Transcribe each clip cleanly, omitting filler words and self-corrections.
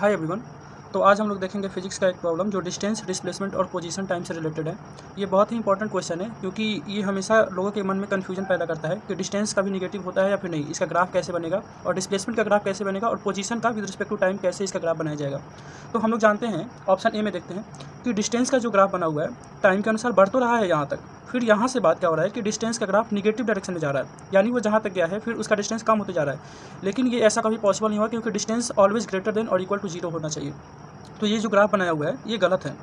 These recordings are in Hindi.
Hi everyone. तो आज हम लोग देखेंगे फिजिक्स का एक प्रॉब्लम जो डिस्टेंस, डिस्प्लेसमेंट और पोजीशन टाइम से रिलेटेड है। ये बहुत ही इंपॉर्टेंट क्वेश्चन है क्योंकि ये हमेशा लोगों के मन में कन्फ्यूजन पैदा करता है कि डिस्टेंस कभी निगेटिव होता है या फिर नहीं, इसका ग्राफ कैसे बनेगा, और डिस्प्लेसमेंट का ग्राफ कैसे बनेगा, और पोजीशन का विद रिस्पेक्ट टू टाइम कैसे इसका ग्राफ बनाया जाएगा। तो हम लोग जानते हैं, ऑप्शन ए में देखते हैं कि डिस्टेंस का जो ग्राफ बना हुआ है टाइम के अनुसार बढ़ तो रहा है यहाँ तक, फिर यहाँ से बात क्या हो रहा है कि डिस्टेंस का ग्राफ निगेटिव डायरेक्शन में जा रहा है, यानी वो जहाँ तक गया है फिर उसका डिस्टेंस कम होते जा रहा है। लेकिन ये ऐसा कभी पॉसिबल नहीं हुआ क्योंकि डिस्टेंस ऑलवेज ग्रेटर देन और इक्वल टू 0 होना चाहिए। तो ये जो ग्राफ बनाया हुआ है ये गलत है।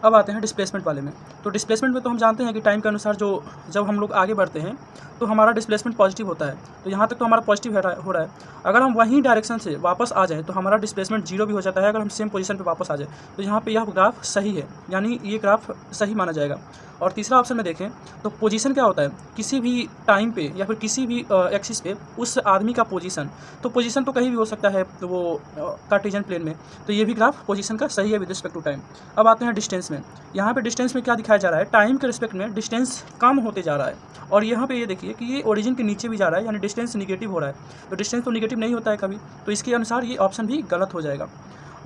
अब आते हैं डिस्प्लेसमेंट वाले में। तो डिस्प्लेसमेंट में तो हम जानते हैं कि टाइम के अनुसार जब हम लोग आगे बढ़ते हैं तो हमारा डिस्प्लेसमेंट पॉजिटिव होता है। तो यहाँ तक तो हमारा पॉजिटिव हो रहा है। अगर हम वहीं डायरेक्शन से वापस आ जाएँ तो हमारा डिस्प्लेसमेंट 0 भी हो जाता है अगर हम सेम पोजीशन पे वापस आ जाए। तो यहाँ पे यह ग्राफ सही है, यानी ये ग्राफ सही माना जाएगा। और तीसरा ऑप्शन में देखें तो पोजीशन क्या होता है, किसी भी टाइम पे या फिर किसी भी एक्सिस पे उस आदमी का पोजीशन, तो पोजीशन तो कहीं भी हो सकता है तो वो कार्टेशियन प्लेन में। तो ये भी ग्राफ पोजीशन का सही है विद रिस्पेक्ट टू टाइम। अब आते हैं डिस्टेंस में। यहाँ पे डिस्टेंस में क्या दिखाया जा रहा है, टाइम के रिस्पेक्ट में डिस्टेंस कम होते जा रहा है। और यहाँ पे ये देखिए कि ये ओरिजिन के नीचे भी जा रहा है, यानी डिस्टेंस निगेटिव हो रहा है। तो डिस्टेंस तो निगेटिव नहीं होता है कभी, तो इसके अनुसार ये ऑप्शन भी गलत हो जाएगा।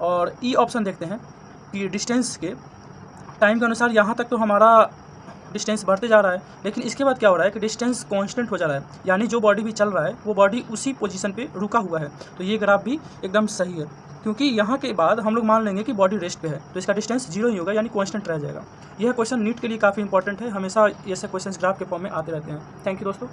और ई ऑप्शन देखते हैं कि डिस्टेंस के टाइम के अनुसार यहाँ तक तो हमारा डिस्टेंस बढ़ते जा रहा है, लेकिन इसके बाद क्या हो रहा है कि डिस्टेंस कांस्टेंट हो जा रहा है, यानी जो बॉडी भी चल रहा है वो बॉडी उसी पोजीशन पे रुका हुआ है। तो ये ग्राफ भी एकदम सही है, क्योंकि यहाँ के बाद हम लोग मान लेंगे कि बॉडी रेस्ट पे है, तो इसका डिस्टेंस 0 ही होगा, यानी कांस्टेंट रह जाएगा। यह क्वेश्चन नीट के लिए काफ़ी इंपॉर्टेंट है, हमेशा ऐसे क्वेश्चन ग्राफ के फॉर्म में आते रहते हैं। थैंक यू दोस्तों।